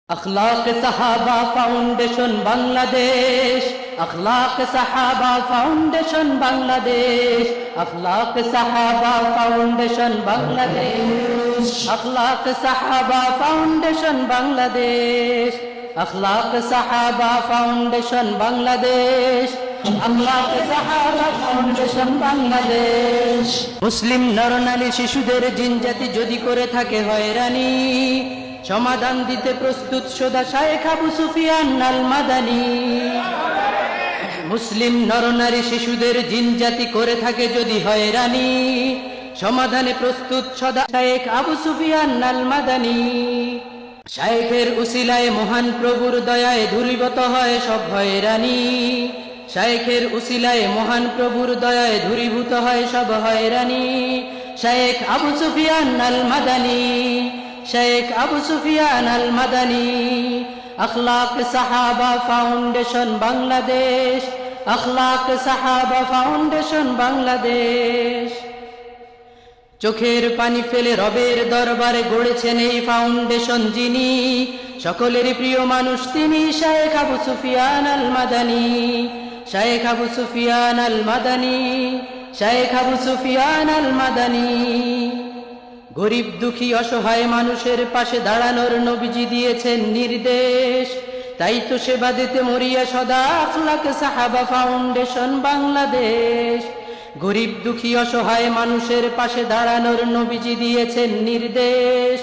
अखलाक सहाबा फाउंडेशन बांग्लादेश, अखलाक सहाबा फाउंडेशन बांग्लादेश, अखलाक सहाबा फाउंडेशन बांग्लादेश, अखलाक सहाबा फाउंडेशन बांग्लादेश, अखलाक सहाबा फाउंडेशन बांग्लादेश, अखलाक सहाबा फाउंडेशन बांग्लादेश। मुस्लिम नरनाরী শিশুদের জিনজাতি যদি করে থাকে হয়রানি, সমাধান দিতে প্রস্তুত সদা শায়েখ আবু সুফিয়ান আল মাদানী। মুসলিম নরনারী শিশুদের জিনজাতি করে থাকে যদি হয়রানি, সমাধানে প্রস্তুত সদা শায়েখ আবু সুফিয়ান আল মাদানী। শায়েখের উসিলায় মহান প্রভুর দয়ায় দূরীভূত হয় সব হয়রানি, শায়েখের উসিলায় মহান প্রভুর দয়ায় দূরীভূত হয় সব হয়রানি। শায়েখ আবু সুফিয়ান আল মাদানী, शेख अबू सुफियान अल मदनी। अखलाक सहाबा फाउंडेशन बांग्लादेश, अखलाक सहाबा फाउंडेशन बांग्लादेश। চোখের পানি ফেলে রবের দরবারে গড়েছেন এই ফাউন্ডেশন যিনি, সকলেরই প্রিয় মানুষ তিনি শেখ আবু সুফিয়ান আল মাদানী। শেখ আবু সুফিয়ান আল মাদানী, শেখ আবু সুফিয়ান আল মাদানী। গরিব দুঃখী অসহায় মানুষের পাশে দাঁড়ানোর নবীজি দিয়েছেন নির্দেশ, তাই তো সেবা দিতে মরিয়া সদা আখলাক সাহাবা ফাউন্ডেশন বাংলাদেশ। গরিব দুঃখী অসহায় মানুষের পাশে দাঁড়ানোর নবীজি দিয়েছেন নির্দেশ,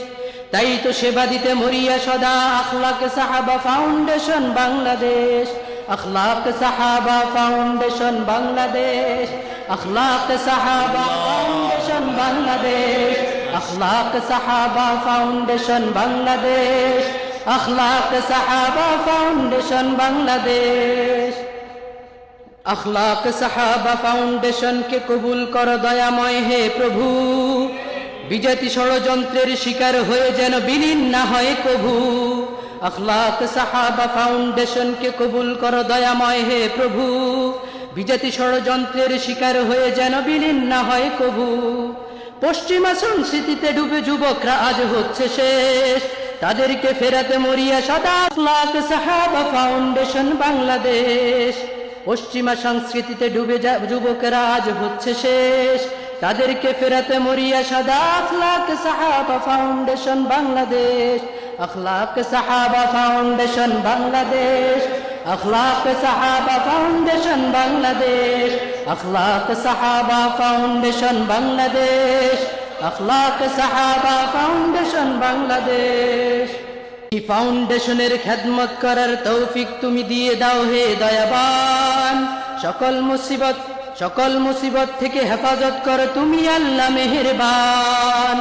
তাই তো সেবা দিতে মরিয়া সদা আখলাক সাহাবা ফাউন্ডেশন বাংলাদেশ। আখলাক সাহাবা ফাউন্ডেশন বাংলাদেশ, আখলাক সাহাবা ফাউন্ডেশন বাংলাদেশ, अखलाक सहाबा फाउंडेशन बांग्लादेश, अखलाक सहाबा फाउंडेशन बांग्लादेश। अखलाक सहाबा फाउंडेशन के कबूल कर दयामय हे प्रभु, विजाति षड़यंत्रेर शिकार हये जेन बिलीन ना हय कभू। अखलाक सहाबा फाउंडेशन के कबूल कर दयामय हे प्रभु, विजाति षड़यंत्रेर शिकार हये जेन बिलीन ना हय कभू। পশ্চিমা সংস্কৃতিতে ডুবে যুবকরা আজ হচ্ছে শেষ, তাদেরকে ফেরাতে মরিয়া সদা আখলাক সাহাবা ফাউন্ডেশন বাংলাদেশ। পশ্চিমা সংস্কৃতিতে ডুবে যুবকরা আজ হচ্ছে শেষ, তাদেরকে ফেরাতে মরিয়া সদা আখলাক সাহাবা ফাউন্ডেশন বাংলাদেশ। আখলাক সাহাবা ফাউন্ডেশন বাংলাদেশ, अखलाक सहाबा फाउंडेशन बांग्लादेश, अखलाक सहाबा फाउंडेशन बांग्लादेश, अखलाक सहाबा फाउंडेशन बांग्लादेश। এই ফাউন্ডেশনের খেদমত করার তৌফিক তুমি দিয়ে দাও হে দয়াবান, সকল মুসিবত থেকে হেফাজত করো তুমি আল্লাহ মেহেরবান।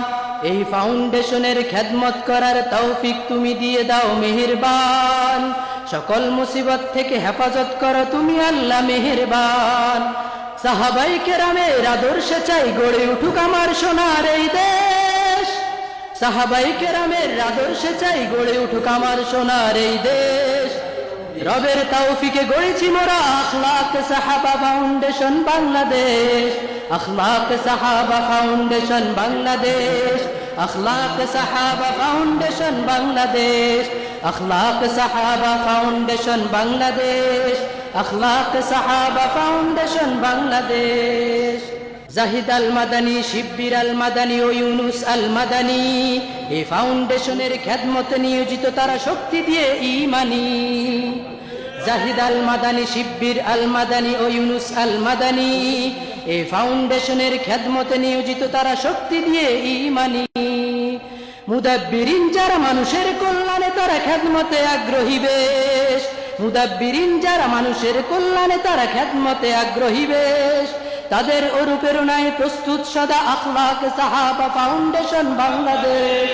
এই ফাউন্ডেশনের খেদমত করার তৌফিক তুমি দিয়ে দাও মেহেরবান, সকল মুসিবত থেকে হেফাজত করো তুমি আল্লাহ মেহেরবান। সাহাবায়ে কেরামের আদর্শে চাই গড়ে উঠুক আমার সোনার এই দেশ, সাহাবায়ে কেরামের আদর্শে চাই গড়ে উঠুক আমার সোনার এই দেশ। রবের তৌফিকে গড়েছি মোরা আখলাক সাহাবা ফাউন্ডেশন বাংলাদেশ, আখলাক সাহাবা ফাউন্ডেশন বাংলাদেশ, আখলাক সাহাবা ফাউন্ডেশন বাংলাদেশ, अखलाक सहाबा फाउंडेशन बांग्लादेश, अखलाक सहाबा फाउंडेशन बांग्लादेश। জাহিদ আল মাদানী, শিব্বির আল মাদানী ও ইউনুস আল মাদানী এই ফাউন্ডেশনের খেদমতে নিয়োজিত তারা শক্তি দিয়ে ঈমানি। জাহিদ আল মাদানী, শিব্বির আল মাদানী ও ইউনুস আল মাদানী এই ফাউন্ডেশনের খেদমতে নিয়োজিত তারা শক্তি দিয়ে ঈমানি। মুদাব্বিরিন যারা মানুষের কল্যাণে তারা খেদমতে আগ্রহী বেশ, মুদাব্বিরিন যারা মানুষের কল্যাণে তারা খেদমতে আগ্রহী বেশ। তাদের অনুপ্রেরণায় প্রস্তুত সদা আখলাক সাহাবা ফাউন্ডেশন বাংলাদেশ,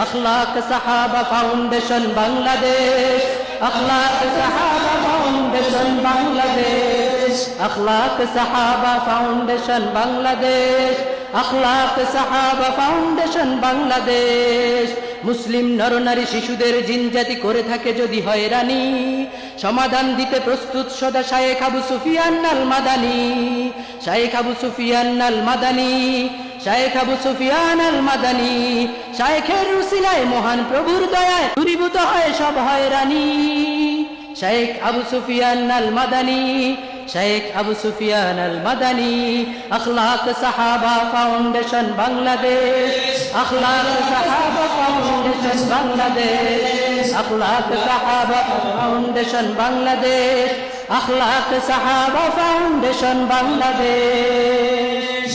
আখলাক সাহাবা ফাউন্ডেশন বাংলাদেশ, আখলাক সাহাবা ফাউন্ডেশন বাংলাদেশ, আখলাক সাহাবা ফাউন্ডেশন বাংলাদেশ, अखलाक सहाबा फाउंडेशन बांग्लादेश, মুসলিম নরনারী শিশুদের জিনজাতি করে থাকে যদি হয়রানি, সমাধান দিতে প্রস্তুত সদা শায়েখ আবু সুফিয়ান আল মাদানী, শায়েখ আবু সুফিয়ান আল মাদানী, শায়েখ আবু সুফিয়ান আল মাদানী। শায়েখের উসিলায় মহান প্রভুর দয়ায় দূরীভূত হয় সব হয়রানি। শায়েখ আবু সুফিয়ান আল মাদানী, শায়েখ আবু সুফিয়ান আল মাদানী। আখলাক সাহাবা ফাউন্ডেশন বাংলাদেশ, আখলাক সাহাবা ফাউন্ডেশন বাংলাদেশ, আখলাক সাহাবা ফাউন্ডেশন বাংলাদেশ, আখলাক সাহাবা ফাউন্ডেশন বাংলাদেশ।